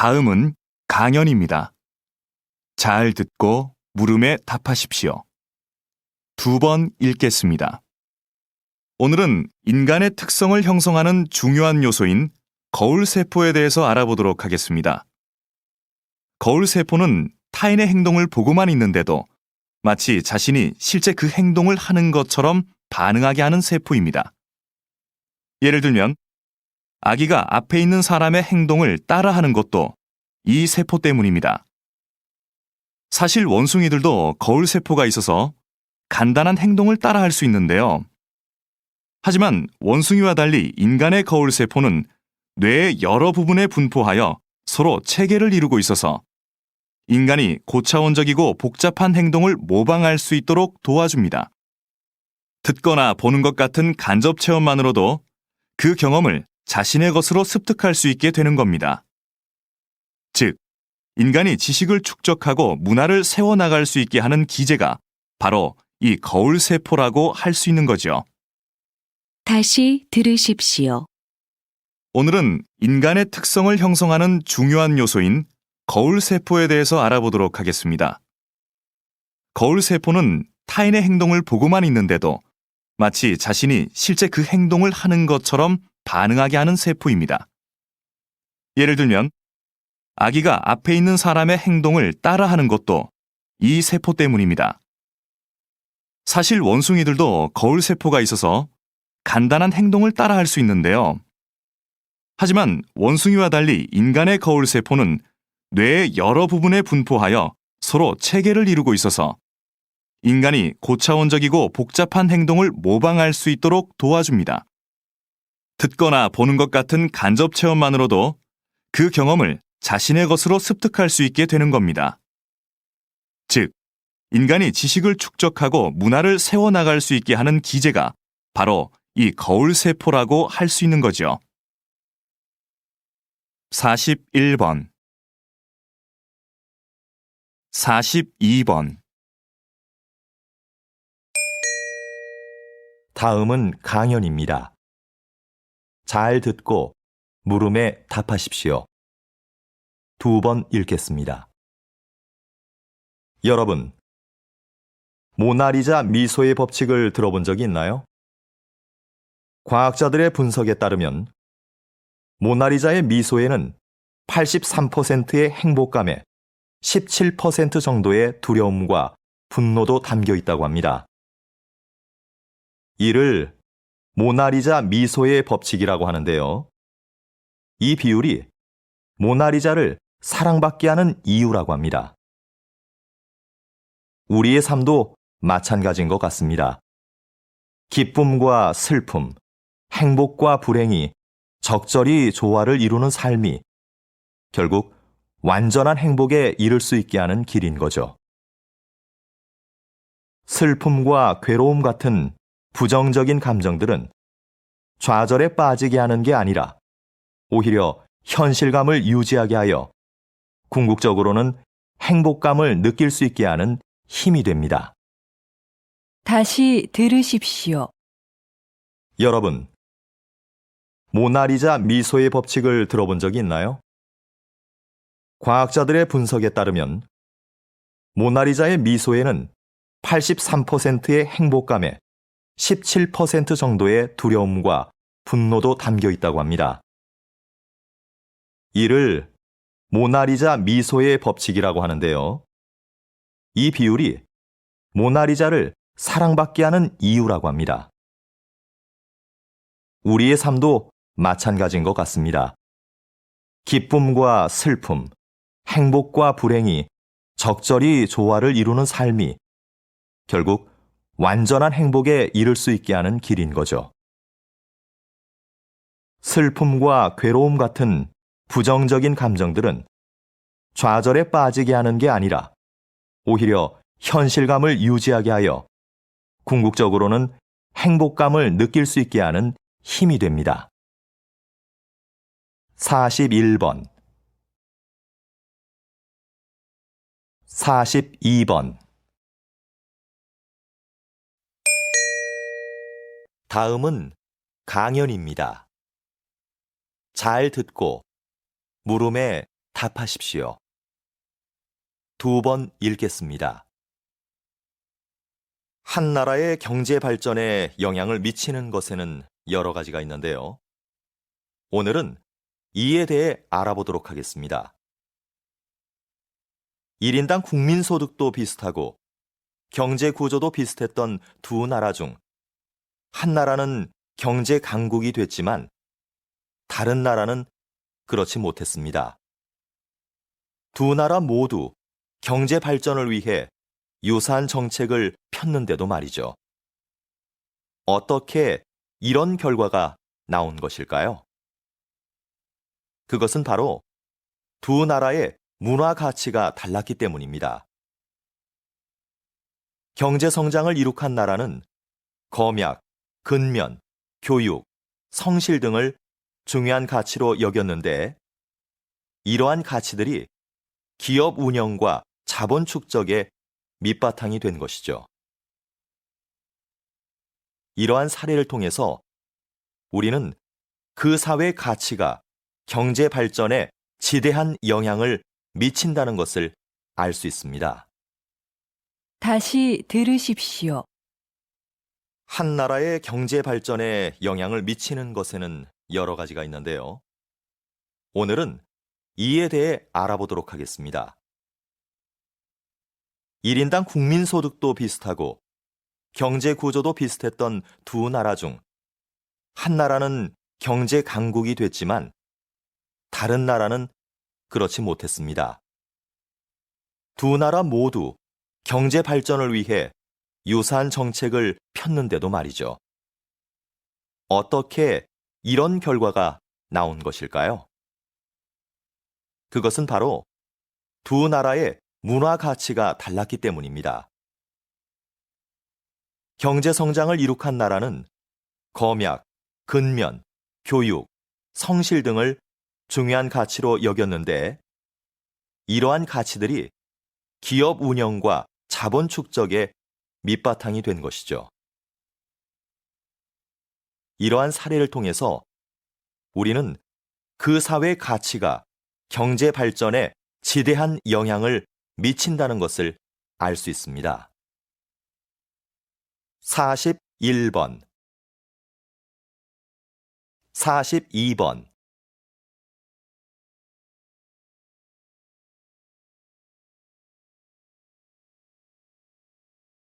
다음은 강연입니다. 잘 듣고 물음에 답하십시오. 2번 읽겠습니다. 오늘은 인간의 특성을 형성하는 중요한 요소인 거울세포에 대해서 알아보도록 하겠습니다. 거울세포는 타인의 행동을 보고만 있는데도 마치 자신이 실제 그 행동을 하는 것처럼 반응하게 하는 세포입니다. 예를 들면 아기가 앞에 있는 사람의 행동을 따라하는 것도 이 세포 때문입니다. 사실 원숭이들도 거울세포가 있어서 간단한 행동을 따라할 수 있는데요. 하지만 원숭이와 달리 인간의 거울세포는 뇌의 여러 부분에 분포하여 서로 체계를 이루고 있어서 인간이 고차원적이고 복잡한 행동을 모방할 수 있도록 도와줍니다. 듣거나 보는 것 같은 간접 체험만으로도 그 경험을 자신의 것으로 습득할 수 있게 되는 겁니다. 즉, 인간이 지식을 축적하고 문화를 세워나갈 수 있게 하는 기제가 바로 이 거울세포라고 할 수 있는 거죠. 다시 들으십시오. 오늘은 인간의 특성을 형성하는 중요한 요소인 거울세포에 대해서 알아보도록 하겠습니다. 거울세포는 타인의 행동을 보고만 있는데도 마치 자신이 실제 그 행동을 하는 것처럼 반응하게 하는 세포입니다. 예를 들면 아기가 앞에 있는 사람의 행동을 따라하는 것도 이 세포 때문입니다. 사실 원숭이들도 거울세포가 있어서 간단한 행동을 따라할 수 있는데요. 하지만 원숭이와 달리 인간의 거울세포는 뇌의 여러 부분에 분포하여 서로 체계를 이루고 있어서 인간이 고차원적이고 복잡한 행동을 모방할 수 있도록 도와줍니다. 듣거나 보는 것 같은 간접 체험만으로도 그 경험을 자신의 것으로 습득할 수 있게 되는 겁니다. 즉, 인간이 지식을 축적하고 문화를 세워나갈 수 있게 하는 기제가 바로 이 거울세포라고 할 수 있는 거죠. 41번 42번 다음은 강연입니다. 잘 듣고 물음에 답하십시오. 2번 읽겠습니다. 여러분, 모나리자 미소의 법칙을 들어본 적이 있나요? 과학자들의 분석에 따르면 모나리자의 미소에는 83%의 행복감에 17% 정도의 두려움과 분노도 담겨 있다고 합니다. 이를 모나리자 미소의 법칙이라고 하는데요. 이 비율이 모나리자를 사랑받게 하는 이유라고 합니다. 우리의 삶도 마찬가지인 것 같습니다. 기쁨과 슬픔, 행복과 불행이 적절히 조화를 이루는 삶이 결국 완전한 행복에 이를 수 있게 하는 길인 거죠. 슬픔과 괴로움 같은 부정적인 감정들은 좌절에 빠지게 하는 게 아니라 오히려 현실감을 유지하게 하여 궁극적으로는 행복감을 느낄 수 있게 하는 힘이 됩니다. 다시 들으십시오. 여러분, 모나리자 미소의 법칙을 들어본 적이 있나요? 과학자들의 분석에 따르면 모나리자의 미소에는 83%의 행복감에 17% 정도의 두려움과 분노도 담겨 있다고 합니다. 이를 모나리자 미소의 법칙이라고 하는데요. 이 비율이 모나리자를 사랑받게 하는 이유라고 합니다. 우리의 삶도 마찬가지인 것 같습니다. 기쁨과 슬픔, 행복과 불행이 적절히 조화를 이루는 삶이 결국 완전한 행복에 이를 수 있게 하는 길인 거죠. 슬픔과 괴로움 같은 부정적인 감정들은 좌절에 빠지게 하는 게 아니라 오히려 현실감을 유지하게 하여 궁극적으로는 행복감을 느낄 수 있게 하는 힘이 됩니다. 41번 42번 다음은 강연입니다. 잘 듣고 물음에 답하십시오. 2번 읽겠습니다. 한 나라의 경제 발전에 영향을 미치는 것에는 여러 가지가 있는데요. 오늘은 이에 대해 알아보도록 하겠습니다. 1인당 국민소득도 비슷하고 경제 구조도 비슷했던 두 나라 중 한 나라는 경제 강국이 됐지만 다른 나라는 그렇지 못했습니다. 두 나라 모두 경제 발전을 위해 유사한 정책을 폈는데도 말이죠. 어떻게 이런 결과가 나온 것일까요? 그것은 바로 두 나라의 문화 가치가 달랐기 때문입니다. 경제 성장을 이룩한 나라는 검약, 근면, 교육, 성실 등을 중요한 가치로 여겼는데 이러한 가치들이 기업 운영과 자본 축적의 밑바탕이 된 것이죠. 이러한 사례를 통해서 우리는 그 사회 가치가 경제 발전에 지대한 영향을 미친다는 것을 알 수 있습니다. 다시 들으십시오. 한 나라의 경제 발전에 영향을 미치는 것에는 여러 가지가 있는데요. 오늘은 이에 대해 알아보도록 하겠습니다. 1인당 국민소득도 비슷하고 경제 구조도 비슷했던 두 나라 중 한 나라는 경제 강국이 됐지만 다른 나라는 그렇지 못했습니다. 두 나라 모두 경제 발전을 위해 유사한 정책을 폈는데도 말이죠. 어떻게 이런 결과가 나온 것일까요? 그것은 바로 두 나라의 문화 가치가 달랐기 때문입니다. 경제 성장을 이룩한 나라는 검약, 근면, 교육, 성실 등을 중요한 가치로 여겼는데 이러한 가치들이 기업 운영과 자본 축적의 밑바탕이 된 것이죠. 이러한 사례를 통해서 우리는 그 사회 가치가 경제 발전에 지대한 영향을 미친다는 것을 알 수 있습니다. 41번, 42번,